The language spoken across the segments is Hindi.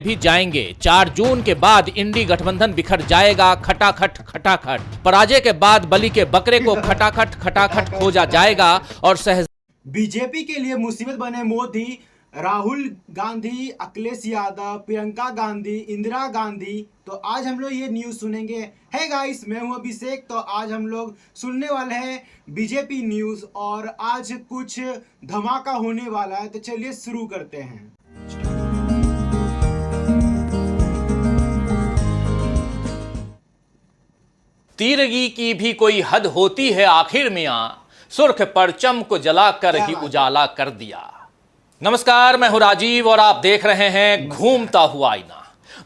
भी जाएंगे। 4 जून के बाद इंडी गठबंधन बिखर जाएगा। खटाखट खटाखट। पराजय के बाद बलि के बकरे को खटाखट खटाखट खोजा जाएगा और बीजेपी के लिए मुसीबत बने मोदी, राहुल गांधी, अखिलेश यादव, प्रियंका गांधी, इंदिरा गांधी। तो आज हम लोग ये न्यूज़ सुनेंगे। है गाइस, मैं हूं अभिषेक। तो आज हम लोग सुनने वाले हैं बीजेपी न्यूज़ और आज कुछ धमाका होने वाला है। तो चलिए शुरू करते हैं। तीरगी की भी कोई हद होती है आखिर मियां, सुर्ख परचम को जलाकर ही उजाला कर दिया। नमस्कार, मैं हूं राजीव और आप देख रहे हैं घूमता हुआ आईना।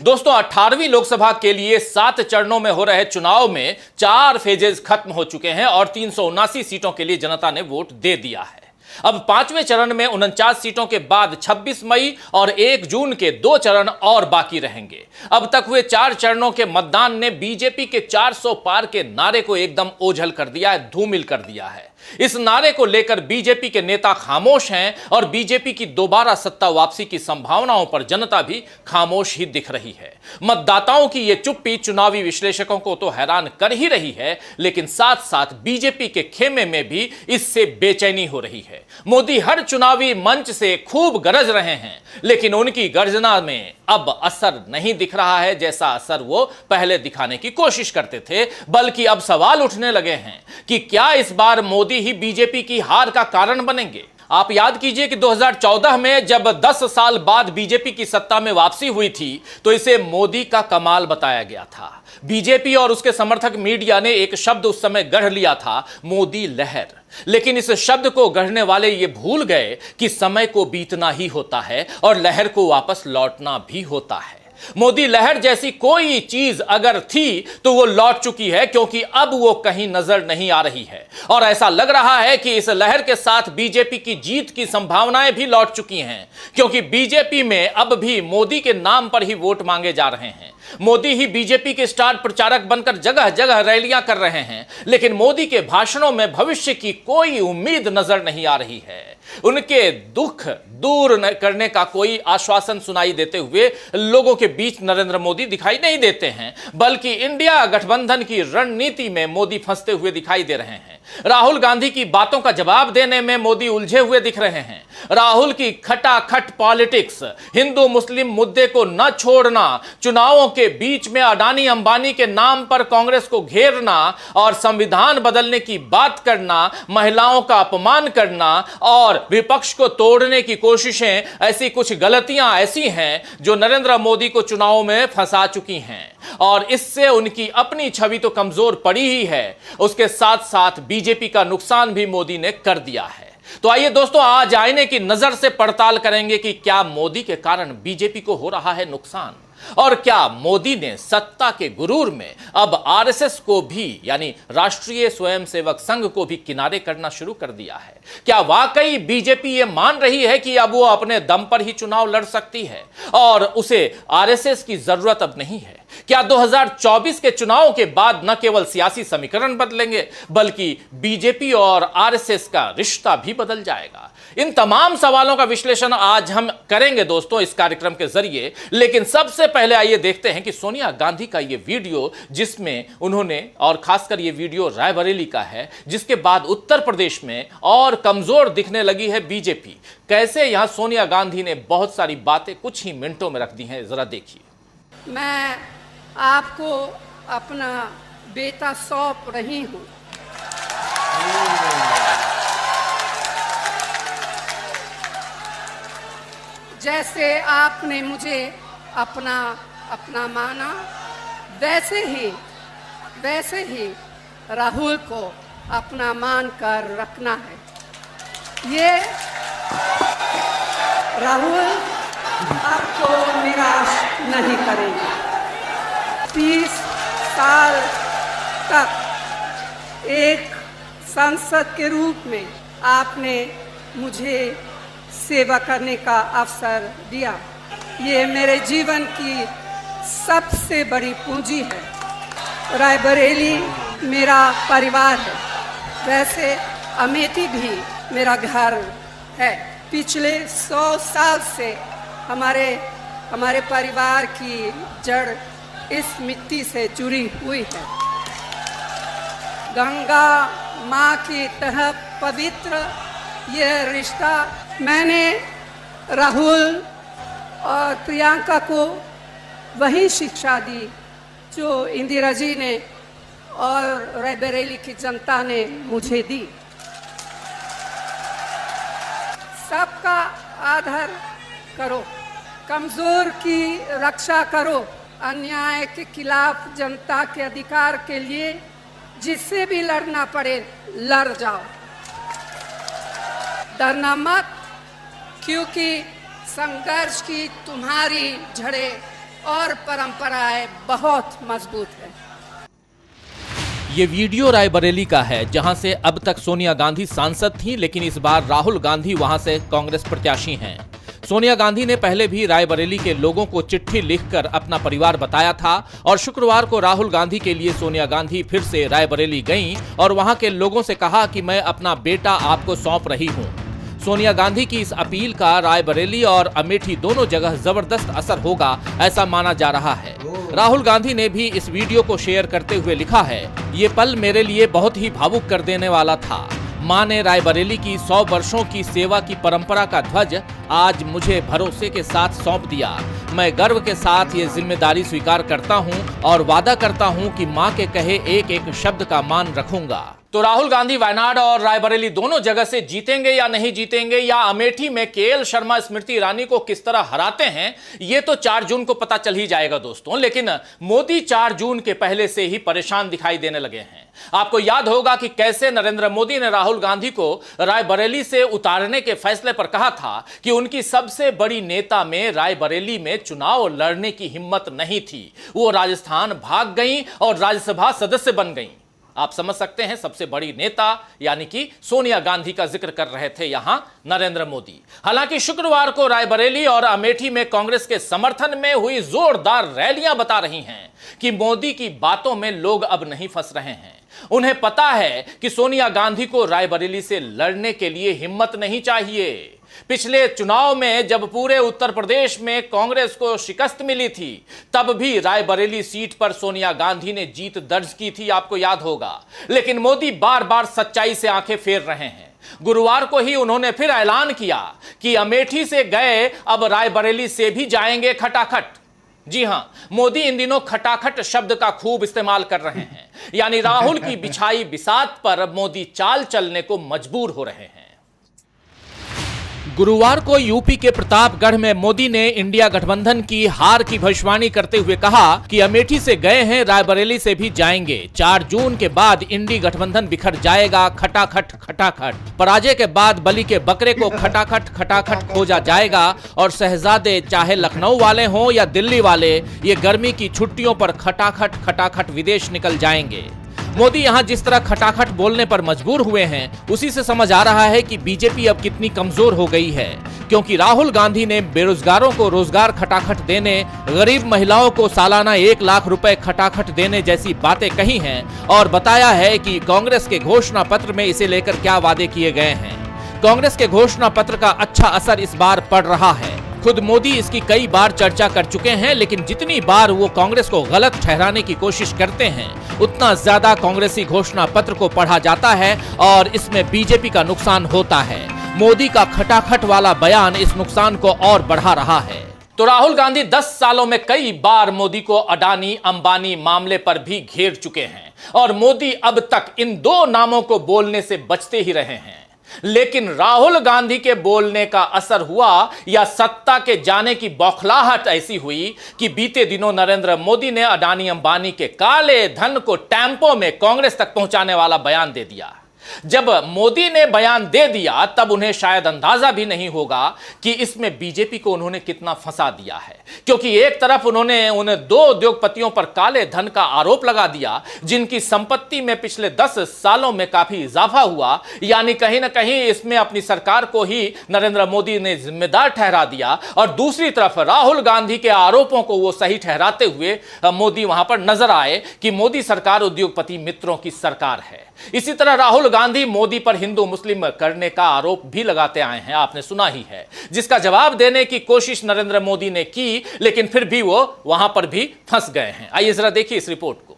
दोस्तों, 18वीं लोकसभा के लिए 7 चरणों में हो रहे चुनाव में 4 फेजेस खत्म हो चुके हैं और 379 सीटों के लिए जनता ने वोट दे दिया है। अब 5वें चरण में 49 सीटों के बाद 26 मई और 1 जून के 2 चरण और बाकी रहेंगे। अब तक हुए 4 चरणों के मतदान ने बीजेपी के 400 पार के नारे को एकदम ओझल कर दिया है, धूमिल कर दिया है। इस नारे को लेकर बीजेपी के नेता खामोश हैं और बीजेपी की दोबारा सत्ता वापसी की संभावनाओं पर जनता भी खामोश ही दिख रही है। मतदाताओं की यह चुप्पी चुनावी विश्लेषकों को तो हैरान कर ही रही है, लेकिन साथ साथ बीजेपी के खेमे में भी इससे बेचैनी हो रही है। मोदी हर चुनावी मंच से खूब गरज रहे हैं, लेकिन उनकी गर्जना में अब असर नहीं दिख रहा है जैसा असर वो पहले दिखाने की कोशिश करते थे। बल्कि अब सवाल उठने लगे हैं कि क्या इस बार मोदी ही बीजेपी की हार का कारण बनेंगे। आप याद कीजिए कि 2014 में जब 10 साल बाद बीजेपी की सत्ता में वापसी हुई थी तो इसे मोदी का कमाल बताया गया था। बीजेपी और उसके समर्थक मीडिया ने एक शब्द उस समय गढ़ लिया था, मोदी लहर। लेकिन इस शब्द को गढ़ने वाले ये भूल गए कि समय को बीतना ही होता है और लहर को वापस लौटना भी होता है। मोदी लहर जैसी कोई चीज अगर थी तो वो लौट चुकी है, क्योंकि अब वो कहीं नजर नहीं आ रही है और ऐसा लग रहा है कि इस लहर के साथ बीजेपी की जीत की संभावनाएं भी लौट चुकी हैं, क्योंकि बीजेपी में अब भी मोदी के नाम पर ही वोट मांगे जा रहे हैं। मोदी ही बीजेपी के स्टार प्रचारक बनकर जगह जगह रैलियां कर रहे हैं, लेकिन मोदी के भाषणों में भविष्य की कोई उम्मीद नजर नहीं आ रही है। उनके दुख दूर करने का कोई आश्वासन सुनाई देते हुए लोगों के बीच नरेंद्र मोदी दिखाई नहीं देते हैं, बल्कि इंडिया गठबंधन की रणनीति में मोदी फंसते हुए दिखाई दे रहे हैं। राहुल गांधी की बातों का जवाब देने में मोदी उलझे हुए दिख रहे हैं। राहुल की खटाखट पॉलिटिक्स, हिंदू मुस्लिम मुद्दे को न छोड़ना, चुनावों के बीच में अडानी अंबानी के नाम पर कांग्रेस को घेरना और संविधान बदलने की बात करना, महिलाओं का अपमान करना और विपक्ष को तोड़ने की कोशिशें, ऐसी कुछ गलतियां ऐसी हैं जो नरेंद्र मोदी को चुनाव में फंसा चुकी हैं और इससे उनकी अपनी छवि तो कमजोर पड़ी ही है, उसके साथ साथ बीजेपी का नुकसान भी मोदी ने कर दिया है। तो आइए दोस्तों, आज आईने की नजर से पड़ताल करेंगे कि क्या मोदी के कारण बीजेपी को हो रहा है नुकसान और क्या मोदी ने सत्ता के गुरूर में अब आरएसएस को भी, यानी राष्ट्रीय स्वयंसेवक संघ को भी किनारे करना शुरू कर दिया है। क्या वाकई बीजेपी ये मान रही है कि अब वो अपने दम पर ही चुनाव लड़ सकती है और उसे आरएसएस की जरूरत अब नहीं है? क्या 2024 के चुनाव के बाद न केवल सियासी समीकरण बदलेंगे बल्कि बीजेपी और आरएसएस का रिश्ता भी बदल जाएगा? इन तमाम सवालों का विश्लेषण आज हम करेंगे दोस्तों इस कार्यक्रम के जरिए। लेकिन सबसे पहले आइए देखते हैं कि सोनिया गांधी का यह वीडियो, जिसमें उन्होंने, और खासकर यह वीडियो रायबरेली का है, जिसके बाद उत्तर प्रदेश में और कमजोर दिखने लगी है बीजेपी, कैसे यहां सोनिया गांधी ने बहुत सारी बातें कुछ ही मिनटों में रख दी हैं। जरा देखिए। मैं आपको अपना बेटा सौंप रही हूं। जैसे आपने मुझे अपना माना, वैसे ही राहुल को अपना मान कर रखना है। ये राहुल आपको निराश नहीं करेंगे। 30 साल तक एक सांसद के रूप में आपने मुझे सेवा करने का अवसर दिया। ये मेरे जीवन की सबसे बड़ी पूंजी है। रायबरेली मेरा परिवार है, वैसे अमेठी भी मेरा घर है। पिछले 100 साल से हमारे हमारे परिवार की जड़ इस मिट्टी से जुड़ी हुई है। गंगा माँ की तरह पवित्र यह रिश्ता। मैंने राहुल और प्रियंका को वही शिक्षा दी जो इंदिरा जी ने और रायबरेली की जनता ने मुझे दी। सबका आदर करो, कमजोर की रक्षा करो, अन्याय के खिलाफ जनता के अधिकार के लिए जिससे भी लड़ना पड़े लड़ जाओ, डरना मत, क्योंकि संघर्ष की तुम्हारी जड़ें और परंपराएं बहुत मजबूत है। ये वीडियो रायबरेली का है, जहां से अब तक सोनिया गांधी सांसद थीं, लेकिन इस बार राहुल गांधी वहां से कांग्रेस प्रत्याशी हैं। सोनिया गांधी ने पहले भी रायबरेली के लोगों को चिट्ठी लिखकर अपना परिवार बताया था और शुक्रवार को राहुल गांधी के लिए सोनिया गांधी फिर से रायबरेली गईं और वहां के लोगों से कहा कि मैं अपना बेटा आपको सौंप रही हूं। सोनिया गांधी की इस अपील का रायबरेली और अमेठी दोनों जगह जबरदस्त असर होगा, ऐसा माना जा रहा है। राहुल गांधी ने भी इस वीडियो को शेयर करते हुए लिखा है, ये पल मेरे लिए बहुत ही भावुक कर देने वाला था। मां ने रायबरेली की 100 वर्षों की सेवा की परंपरा का ध्वज आज मुझे भरोसे के साथ सौंप दिया। मैं गर्व के साथ ये जिम्मेदारी स्वीकार करता हूं और वादा करता हूं कि मां के कहे एक एक शब्द का मान रखूंगा। तो राहुल गांधी वायनाड और रायबरेली दोनों जगह से जीतेंगे या नहीं जीतेंगे, या अमेठी में केएल शर्मा स्मृति ईरानी को किस तरह हराते हैं, ये तो 4 जून को पता चल ही जाएगा दोस्तों। लेकिन मोदी 4 जून के पहले से ही परेशान दिखाई देने लगे हैं। आपको याद होगा कि कैसे नरेंद्र मोदी ने राहुल गांधी को रायबरेली से उतारने के फैसले पर कहा था कि उनकी सबसे बड़ी नेता में रायबरेली में चुनाव लड़ने की हिम्मत नहीं थी। वो राजस्थान भाग गईं और राज्यसभा सदस्य बन गईं। आप समझ सकते हैं, सबसे बड़ी नेता यानी कि सोनिया गांधी का जिक्र कर रहे थे यहां नरेंद्र मोदी। हालांकि शुक्रवार को रायबरेली और अमेठी में कांग्रेस के समर्थन में हुई जोरदार रैलियां बता रही हैं कि मोदी की बातों में लोग अब नहीं फंस रहे हैं। उन्हें पता है कि सोनिया गांधी को रायबरेली से लड़ने के लिए हिम्मत नहीं चाहिए। पिछले चुनाव में जब पूरे उत्तर प्रदेश में कांग्रेस को शिकस्त मिली थी, तब भी रायबरेली सीट पर सोनिया गांधी ने जीत दर्ज की थी, आपको याद होगा। लेकिन मोदी बार बार सच्चाई से आंखें फेर रहे हैं। गुरुवार को ही उन्होंने फिर ऐलान किया कि अमेठी से गए अब रायबरेली से भी जाएंगे खटाखट। जी हां, मोदी इन दिनों खटाखट शब्द का खूब इस्तेमाल कर रहे हैं, यानी राहुल की बिछाई बिसात पर मोदी चाल चलने को मजबूर हो रहे हैं। गुरुवार को यूपी के प्रतापगढ़ में मोदी ने इंडिया गठबंधन की हार की भविष्यवाणी करते हुए कहा कि अमेठी से गए हैं, रायबरेली से भी जाएंगे। 4 जून के बाद इंडी गठबंधन बिखर जाएगा, खटाखट खटाखट। पराजय के बाद बलि के बकरे को खटाखट खटाखट खोजा जाएगा और शहजादे चाहे लखनऊ वाले हों या दिल्ली वाले, ये गर्मी की छुट्टियों पर खटाखट खटाखट विदेश निकल जाएंगे। मोदी यहां जिस तरह खटाखट बोलने पर मजबूर हुए हैं, उसी से समझ आ रहा है कि बीजेपी अब कितनी कमजोर हो गई है, क्योंकि राहुल गांधी ने बेरोजगारों को रोजगार खटाखट देने, गरीब महिलाओं को सालाना 1 लाख रुपए खटाखट देने जैसी बातें कही हैं और बताया है कि कांग्रेस के घोषणा पत्र में इसे लेकर क्या वादे किए गए हैं। कांग्रेस के घोषणा पत्र का अच्छा असर इस बार पड़ रहा है। खुद मोदी इसकी कई बार चर्चा कर चुके हैं, लेकिन जितनी बार वो कांग्रेस को गलत ठहराने की कोशिश करते हैं, उतना ज्यादा कांग्रेसी घोषणा पत्र को पढ़ा जाता है और इसमें बीजेपी का नुकसान होता है। मोदी का खटाखट वाला बयान इस नुकसान को और बढ़ा रहा है। तो राहुल गांधी 10 सालों में कई बार मोदी को अडानी अंबानी मामले पर भी घेर चुके हैं और मोदी अब तक इन 2 नामों को बोलने से बचते ही रहे हैं। लेकिन राहुल गांधी के बोलने का असर हुआ या सत्ता के जाने की बौखलाहट ऐसी हुई कि बीते दिनों नरेंद्र मोदी ने अडानी अंबानी के काले धन को टेम्पो में कांग्रेस तक पहुंचाने वाला बयान दे दिया। जब मोदी ने बयान दे दिया तब उन्हें शायद अंदाजा भी नहीं होगा कि इसमें बीजेपी को उन्होंने कितना फंसा दिया है, क्योंकि एक तरफ उन्होंने उन 2 उद्योगपतियों पर काले धन का आरोप लगा दिया जिनकी संपत्ति में पिछले 10 सालों में काफी इजाफा हुआ, यानी कहीं ना कहीं इसमें अपनी सरकार को ही नरेंद्र मोदी ने जिम्मेदार ठहरा दिया, और दूसरी तरफ राहुल गांधी के आरोपों को वो सही ठहराते हुए मोदी वहां पर नजर आए कि मोदी सरकार उद्योगपति मित्रों की सरकार है। इसी तरह राहुल गांधी मोदी पर हिंदू मुस्लिम करने का आरोप भी लगाते आए हैं, आपने सुना ही है, जिसका जवाब देने की कोशिश नरेंद्र मोदी ने की, लेकिन फिर भी वो वहां पर भी फंस गए हैं। आइए जरा देखिए इस रिपोर्ट को।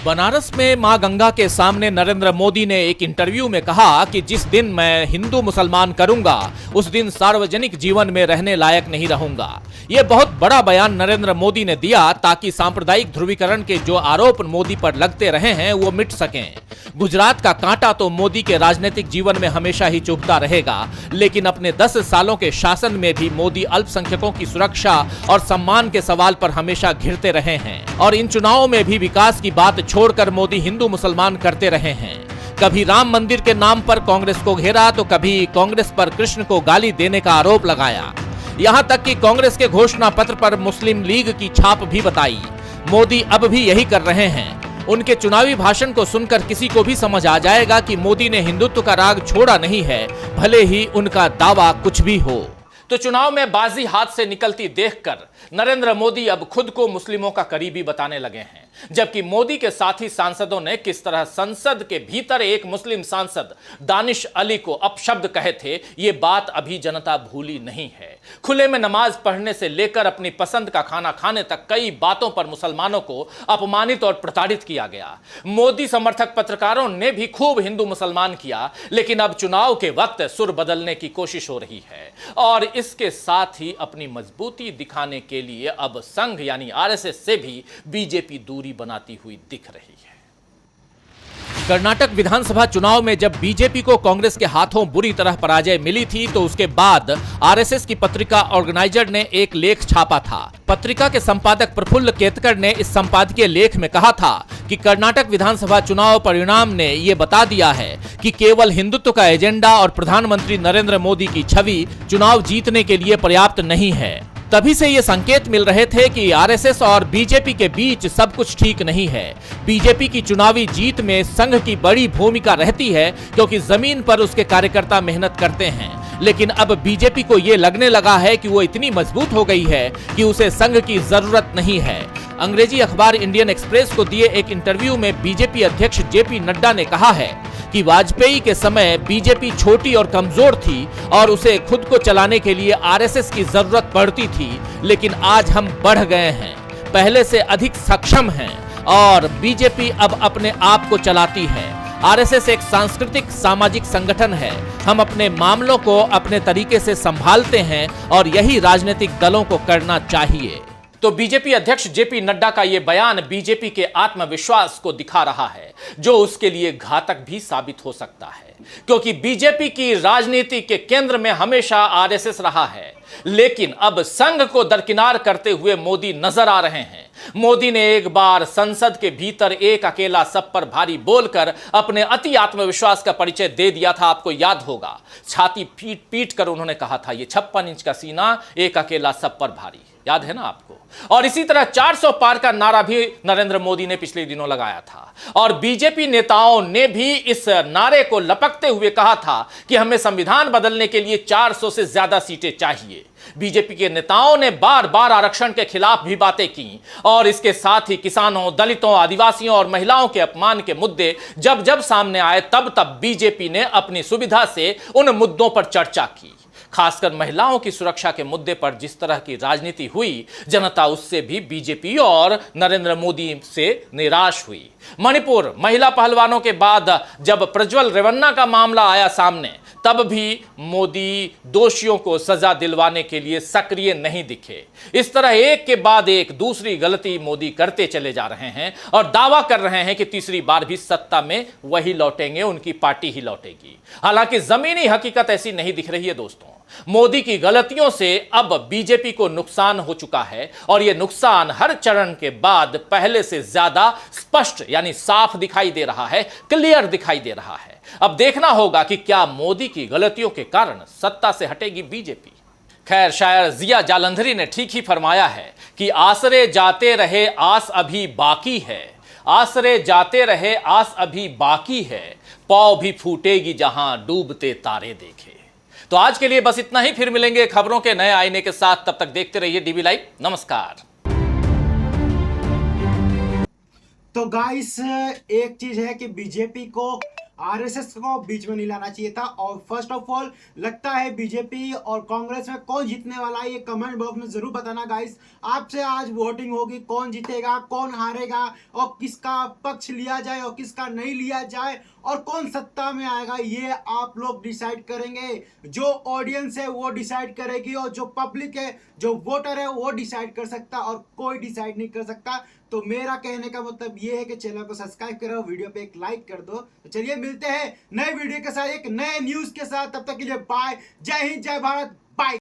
बनारस में मां गंगा के सामने नरेंद्र मोदी ने एक इंटरव्यू में कहा कि जिस दिन मैं हिंदू मुसलमान करूंगा उस दिन सार्वजनिक जीवन में रहने लायक नहीं रहूंगा। यह बहुत बड़ा बयान नरेंद्र मोदी ने दिया ताकि सांप्रदायिक ध्रुवीकरण के जो आरोप मोदी पर लगते रहे हैं वो मिट सकें। गुजरात का कांटा तो मोदी के राजनीतिक जीवन में हमेशा ही चुभता रहेगा, लेकिन अपने 10 सालों के शासन में भी मोदी अल्पसंख्यकों की सुरक्षा और सम्मान के सवाल पर हमेशा घिरते रहे हैं और इन चुनावों में भी विकास की बात छोड़कर मोदी हिंदू मुसलमान करते रहे हैं। कभी राम मंदिर के नाम पर कांग्रेस को घेरा तो कभी कांग्रेस पर कृष्ण को गाली देने का आरोप लगाया। यहां तक कि कांग्रेस के घोषणा पत्र पर मुस्लिम लीग की छाप भी बताई। मोदी अब भी यही कर रहे हैं। उनके चुनावी भाषण को सुनकर किसी को भी समझ आ जाएगा कि मोदी ने हिंदुत्व का राग छोड़ा नहीं है, भले ही उनका दावा कुछ भी हो। तो चुनाव में बाजी हाथ से निकलती देखकर नरेंद्र मोदी अब खुद को मुस्लिमों का करीबी बताने लगे हैं, जबकि मोदी के साथी सांसदों ने किस तरह संसद के भीतर एक मुस्लिम सांसद दानिश अली को अपशब्द कहे थे, ये बात अभी जनता भूली नहीं है। खुले में नमाज पढ़ने से लेकर अपनी पसंद का खाना खाने तक कई बातों पर मुसलमानों को अपमानित और प्रताड़ित किया गया। मोदी समर्थक पत्रकारों ने भी खूब हिंदू मुसलमान किया, लेकिन अब चुनाव के वक्त सुर बदलने की कोशिश हो रही है और इसके साथ ही अपनी मजबूती दिखाने के लिए अब संघ यानी आरएसएस से भी बीजेपी दूरी बनाती हुई दिख रही है। कर्नाटक विधानसभा चुनाव में जब बीजेपी को कांग्रेस के हाथों बुरी तरह पराजय मिली थी तो उसके बाद आरएसएस की पत्रिका ऑर्गेनाइजर ने एक लेख छापा था। पत्रिका के संपादक प्रफुल्ल केतकर ने इस संपादकीय लेख में कहा था कि कर्नाटक विधानसभा चुनाव परिणाम ने यह बता दिया है कि केवल हिंदुत्व का एजेंडा और प्रधानमंत्री नरेंद्र मोदी की छवि चुनाव जीतने के लिए पर्याप्त नहीं है। तभी से ये संकेत मिल रहे थे कि आरएसएस और बीजेपी के बीच सब कुछ ठीक नहीं है। बीजेपी की चुनावी जीत में संघ की बड़ी भूमिका रहती है क्योंकि जमीन पर उसके कार्यकर्ता मेहनत करते हैं, लेकिन अब बीजेपी को ये लगने लगा है कि वो इतनी मजबूत हो गई है कि उसे संघ की जरूरत नहीं है। अंग्रेजी अखबार इंडियन एक्सप्रेस को दिए एक इंटरव्यू में बीजेपी अध्यक्ष जेपी नड्डा ने कहा है कि वाजपेयी के समय बीजेपी छोटी और कमजोर थी और उसे खुद को चलाने के लिए आरएसएस की जरूरत पड़ती थी, लेकिन आज हम बढ़ गए हैं, पहले से अधिक सक्षम हैं और बीजेपी अब अपने आप को चलाती है। आरएसएस एक सांस्कृतिक सामाजिक संगठन है। हम अपने मामलों को अपने तरीके से संभालते हैं और यही राजनीतिक दलों को करना चाहिए। तो बीजेपी अध्यक्ष जेपी नड्डा का यह बयान बीजेपी के आत्मविश्वास को दिखा रहा है, जो उसके लिए घातक भी साबित हो सकता है, क्योंकि बीजेपी की राजनीति के केंद्र में हमेशा आरएसएस रहा है, लेकिन अब संघ को दरकिनार करते हुए मोदी नजर आ रहे हैं। मोदी ने एक बार संसद के भीतर एक अकेला सब पर भारी बोलकर अपने अति आत्मविश्वास का परिचय दे दिया था। आपको याद होगा, छाती पीट पीट कर उन्होंने कहा था, ये 56 इंच का सीना, एक अकेला सब पर भारी। याद है ना आपको? और इसी तरह 400 पार का नारा भी नरेंद्र मोदी ने पिछले दिनों लगाया था और बीजेपी नेताओं ने भी इस नारे को लपकते हुए कहा था कि हमें संविधान बदलने के लिए 400 से ज्यादा सीटें चाहिए। बीजेपी के नेताओं ने बार बार आरक्षण के खिलाफ भी बातें की और इसके साथ ही किसानों, दलितों, आदिवासियों और महिलाओं के अपमान के मुद्दे जब जब सामने आए तब तब बीजेपी ने अपनी सुविधा से उन मुद्दों पर चर्चा की। खासकर महिलाओं की सुरक्षा के मुद्दे पर जिस तरह की राजनीति हुई, जनता उससे भी बीजेपी और नरेंद्र मोदी से निराश हुई। मणिपुर महिला पहलवानों के बाद जब प्रज्वल रेवन्ना का मामला आया सामने, तब भी मोदी दोषियों को सजा दिलवाने के लिए सक्रिय नहीं दिखे। इस तरह एक के बाद एक दूसरी गलती मोदी करते चले जा रहे हैं और दावा कर रहे हैं कि तीसरी बार भी सत्ता में वही लौटेंगे, उनकी पार्टी ही लौटेगी। हालांकि जमीनी हकीकत ऐसी नहीं दिख रही है दोस्तों। मोदी की गलतियों से अब बीजेपी को नुकसान हो चुका है और यह नुकसान हर चरण के बाद पहले से ज्यादा स्पष्ट यानी साफ दिखाई दे रहा है, क्लियर दिखाई दे रहा है। अब देखना होगा कि क्या मोदी की गलतियों के कारण सत्ता से हटेगी बीजेपी। खैर, शायर जिया जालंधरी ने ठीक ही फरमाया है कि आसरे जाते रहे आस अभी बाकी है, आसरे जाते रहे आस अभी बाकी है, पौ भी फूटेगी जहां डूबते तारे देखे। तो आज के लिए बस इतना ही, फिर मिलेंगे खबरों के नए आईने के साथ। तब तक देखते रहिए डीबी लाइव। नमस्कार। तो गाइस एक चीज है कि बीजेपी को आरएसएस को बीच में नहीं लाना चाहिए था। और फर्स्ट ऑफ ऑल लगता है बीजेपी और कांग्रेस में कौन जीतने वाला है, ये कमेंट बॉक्स में जरूर बताना गाइस। आपसे आज वोटिंग होगी, कौन जीतेगा कौन हारेगा और किसका पक्ष लिया जाए और किसका नहीं लिया जाए और कौन सत्ता में आएगा, ये आप लोग डिसाइड करेंगे। जो ऑडियंस है वो डिसाइड करेगी और जो पब्लिक है, जो वोटर है वो डिसाइड कर सकता और कोई डिसाइड नहीं कर सकता। तो मेरा कहने का मतलब ये है कि चैनल को सब्सक्राइब करो, वीडियो पे एक लाइक कर दो। तो चलिए मिलते हैं नए वीडियो के साथ, एक नए न्यूज के साथ। तब तक के लिए बाय, जय हिंद, जय भारत,